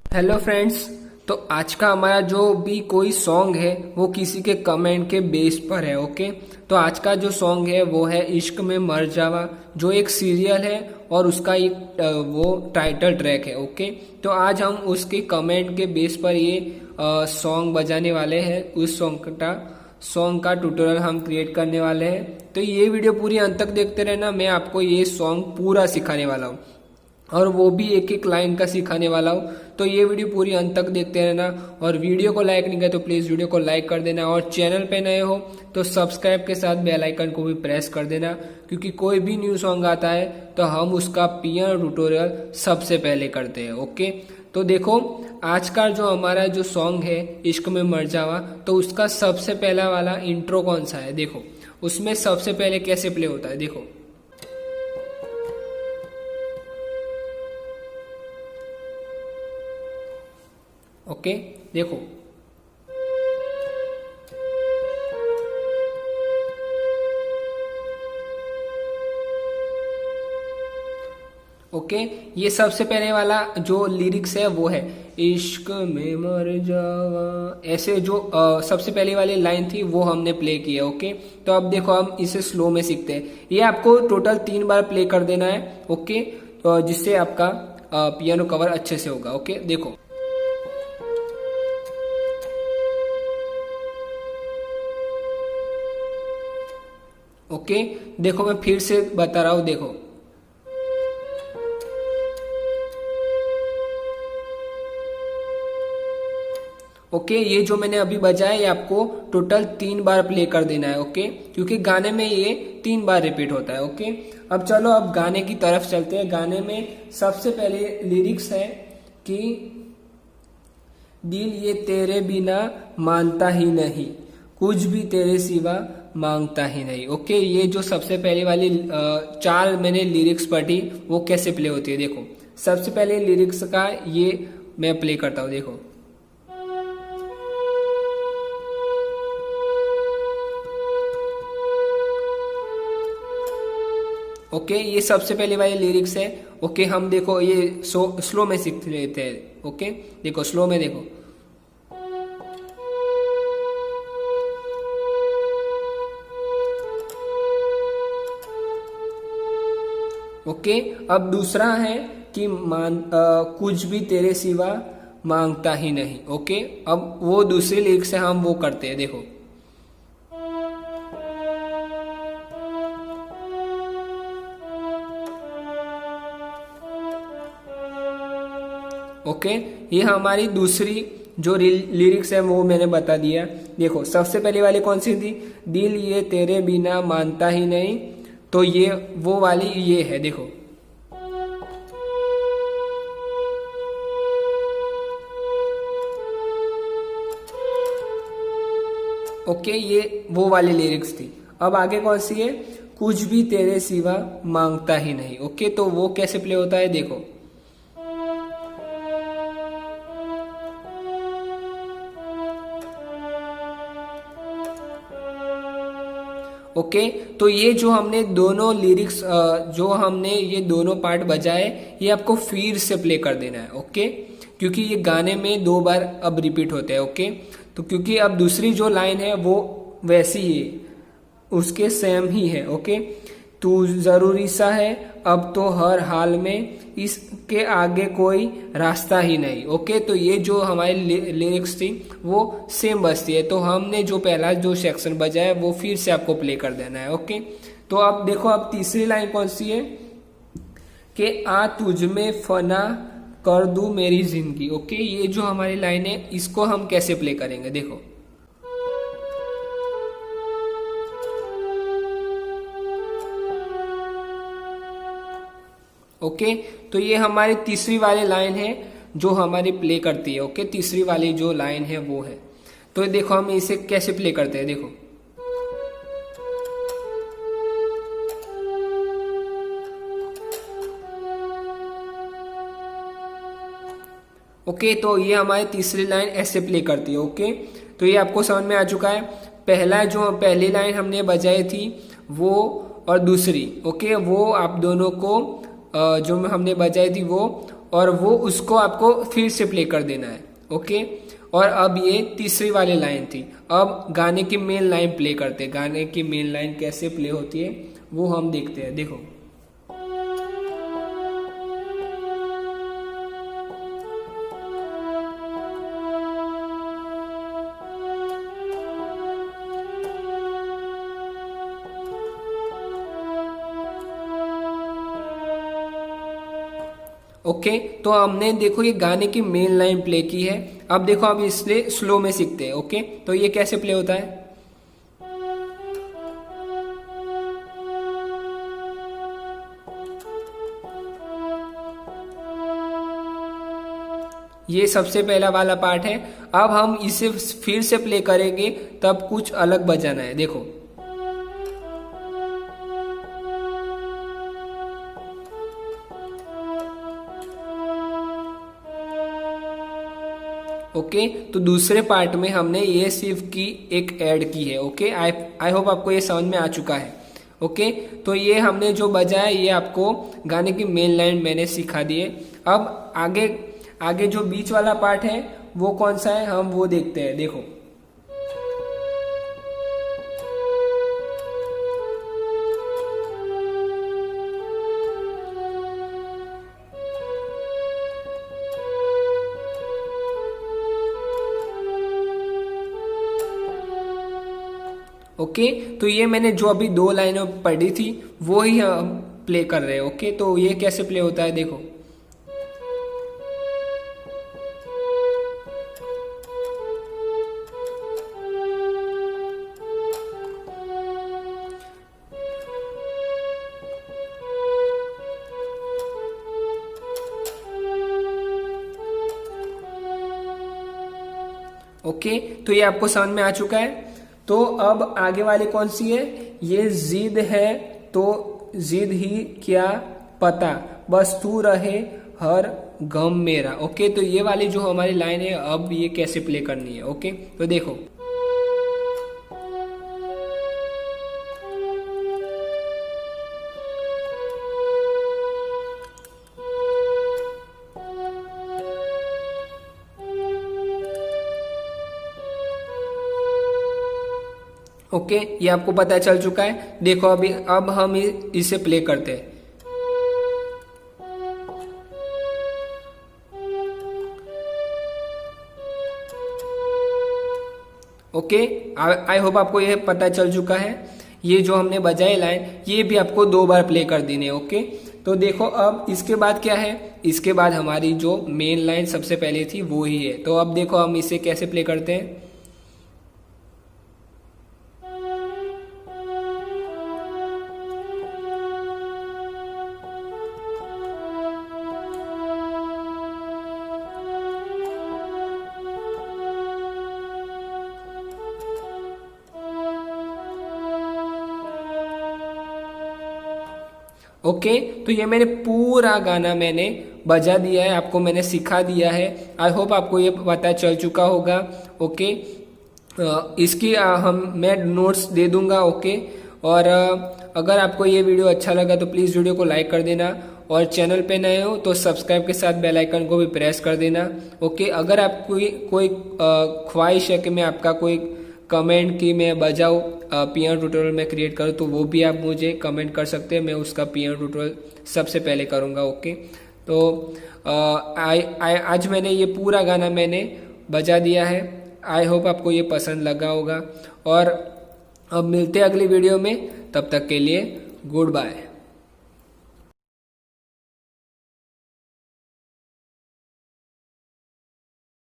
Hello friends. तो आज का हमारा जो भी कोई सॉन्ग है वो किसी के कमेंट के बेस पर है। ओके, तो आज का जो सॉन्ग है वो है इश्क में मर जावा, जो एक सीरियल है और उसका एक वो टाइटल ट्रैक है। ओके, तो आज हम उसके कमेंट के बेस पर ये सॉन्ग बजाने वाले हैं। उस सॉन्ग का ट्यूटोरियल हम क्रिएट करने वाले हैं। तो ये वीडियो पूरी अंत तक देखते रहना, मैं आपको ये सॉन्ग पूरा सिखाने वाला हूँ और वो भी एक एक लाइन का सिखाने वाला हूँ। तो ये वीडियो पूरी अंत तक देखते रहना और वीडियो को लाइक नहीं किया तो प्लीज़ वीडियो को लाइक कर देना और चैनल पे नए हो तो सब्सक्राइब के साथ बेल आइकन को भी प्रेस कर देना, क्योंकि कोई भी न्यू सॉन्ग आता है तो हम उसका पियानो ट्यूटोरियल सबसे पहले करते हैं। ओके, तो देखो आज का जो हमारा जो सॉन्ग है इश्क में मर जावा, तो उसका सबसे पहला वाला इंट्रो कौन सा है। देखो उसमें सबसे पहले कैसे प्ले होता है। देखो ओके, देखो ओके, ये सबसे पहले वाला जो लिरिक्स है वो है इश्क में मर जावा। ऐसे जो सबसे पहले वाली लाइन थी वो हमने प्ले की है। ओके, तो अब देखो हम इसे स्लो में सीखते हैं। ये आपको टोटल 3 बार प्ले कर देना है। ओके, तो जिससे आपका पियानो कवर अच्छे से होगा। ओके, देखो ओके, देखो मैं फिर से बता रहा हूं। देखो ओके, ये जो मैंने अभी बजाया ये आपको टोटल 3 बार प्ले कर देना है। ओके, क्योंकि गाने में ये 3 बार रिपीट होता है। ओके, अब चलो अब गाने की तरफ चलते हैं। गाने में सबसे पहले लिरिक्स है कि दिल ये तेरे बिना मानता ही नहीं, कुछ भी तेरे सिवा मांगता ही नहीं। ओके, ये जो सबसे पहले वाली 4 मैंने लिरिक्स पढ़ी वो कैसे प्ले होती है। देखो सबसे पहले लिरिक्स का ये मैं प्ले करता हूँ। देखो ओके, ये सबसे पहले वाले लिरिक्स है। ओके, हम देखो ये स्लो में सीख लेते हैं। ओके, देखो स्लो में देखो ओके, अब दूसरा है कि कुछ भी तेरे सिवा मांगता ही नहीं। ओके, अब वो दूसरे लिरिक्स से हम वो करते हैं। देखो ओके, ये हमारी दूसरी जो लिरिक्स है वो मैंने बता दिया। देखो सबसे पहले वाली कौन सी थी, दिल ये तेरे बिना मानता ही नहीं, तो ये वो वाली ये है। देखो ओके, ये वो वाली लिरिक्स थी। अब आगे कौन सी है, कुछ भी तेरे सिवा मांगता ही नहीं। ओके, तो वो कैसे प्ले होता है। देखो ओके, तो ये जो हमने दोनों लिरिक्स जो हमने ये दोनों पार्ट बजाए ये आपको फिर से प्ले कर देना है। ओके, क्योंकि ये गाने में 2 बार अब रिपीट होते हैं। ओके, तो क्योंकि अब दूसरी जो लाइन है वो वैसी ही है, उसके सेम ही है। ओके, तू जरूरी सा है अब तो हर हाल में, इसके आगे कोई रास्ता ही नहीं। ओके, तो ये जो हमारी लिरिक्स थी वो सेम बजती है। तो हमने जो पहला जो सेक्शन बजाया वो फिर से आपको प्ले कर देना है। ओके, तो अब देखो अब तीसरी लाइन कौन सी है कि आ तुझ में फना कर दूं मेरी जिंदगी। ओके, ये जो हमारी लाइन है इसको हम कैसे प्ले करेंगे। देखो ओके, तो ये हमारी तीसरी वाली लाइन है जो हमारी प्ले करती है। ओके, तीसरी वाली जो लाइन है वो है। तो देखो हम इसे कैसे प्ले करते हैं। देखो ओके, तो ये हमारी तीसरी लाइन ऐसे प्ले करती है। ओके, तो ये आपको समझ में आ चुका है। पहला जो पहली लाइन हमने बजाई थी वो और दूसरी, ओके, वो आप दोनों को जो हमने बजाई थी वो और वो उसको आपको फिर से प्ले कर देना है। ओके, और अब ये तीसरी वाली लाइन थी। अब गाने की मेन लाइन प्ले करते हैं। गाने की मेन लाइन कैसे प्ले होती है वो हम देखते हैं। देखो, ओके तो हमने देखो ये गाने की मेन लाइन प्ले की है। अब देखो, अब इसलिए स्लो में सीखते हैं। ओके, तो ये कैसे प्ले होता है। ये सबसे पहला वाला पार्ट है। अब हम इसे फिर से प्ले करेंगे, तब कुछ अलग बजाना है। देखो, ओके तो दूसरे पार्ट में हमने ये सिर्फ की एक ऐड की है। ओके, आई होप आपको ये समझ में आ चुका है। ओके, तो ये हमने जो बजाया ये आपको गाने की मेन लाइन मैंने सिखा दी है। अब आगे आगे जो बीच वाला पार्ट है वो कौन सा है, हम वो देखते हैं। देखो, ओके तो ये मैंने जो अभी 2 लाइनें पढ़ी थी वो ही हम प्ले कर रहे हैं। ओके, तो ये कैसे प्ले होता है। देखो, ओके तो ये आपको समझ में आ चुका है। तो अब आगे वाली कौन सी है, ये जिद है तो जिद ही क्या पता, बस तू रहे हर गम मेरा। ओके, तो ये वाली जो हमारी लाइन है अब ये कैसे प्ले करनी है। ओके, तो देखो, ओके ये आपको पता चल चुका है। देखो, अभी अब हम इसे प्ले करते हैं। ओके, आई होप आपको ये पता चल चुका है। ये जो हमने बजाई लाइन ये भी आपको 2 बार प्ले कर देनी है। ओके, तो देखो अब इसके बाद क्या है, इसके बाद हमारी जो मेन लाइन सबसे पहले थी वो ही है। तो अब देखो हम इसे कैसे प्ले करते हैं। ओके, तो ये मैंने पूरा गाना मैंने बजा दिया है, आपको मैंने सिखा दिया है। आई होप आपको ये पता चल चुका होगा। ओके, इसकी मैं नोट्स दे दूंगा। ओके, और अगर आपको ये वीडियो अच्छा लगा तो प्लीज़ वीडियो को लाइक कर देना, और चैनल पे नए हो तो सब्सक्राइब के साथ बेल आइकन को भी प्रेस कर देना। ओके, अगर आपको कोई ख्वाहिश है कि मैं आपका कोई कमेंट की मैं बजाऊँ पियानो ट्यूटोरियल में क्रिएट करूँ, तो वो भी आप मुझे कमेंट कर सकते हैं, मैं उसका पियानो ट्यूटोरियल सबसे पहले करूँगा। ओके, तो आज मैंने ये पूरा गाना मैंने बजा दिया है। आई होप आपको ये पसंद लगा होगा, और अब मिलते हैं अगली वीडियो में। तब तक के लिए गुड बाय।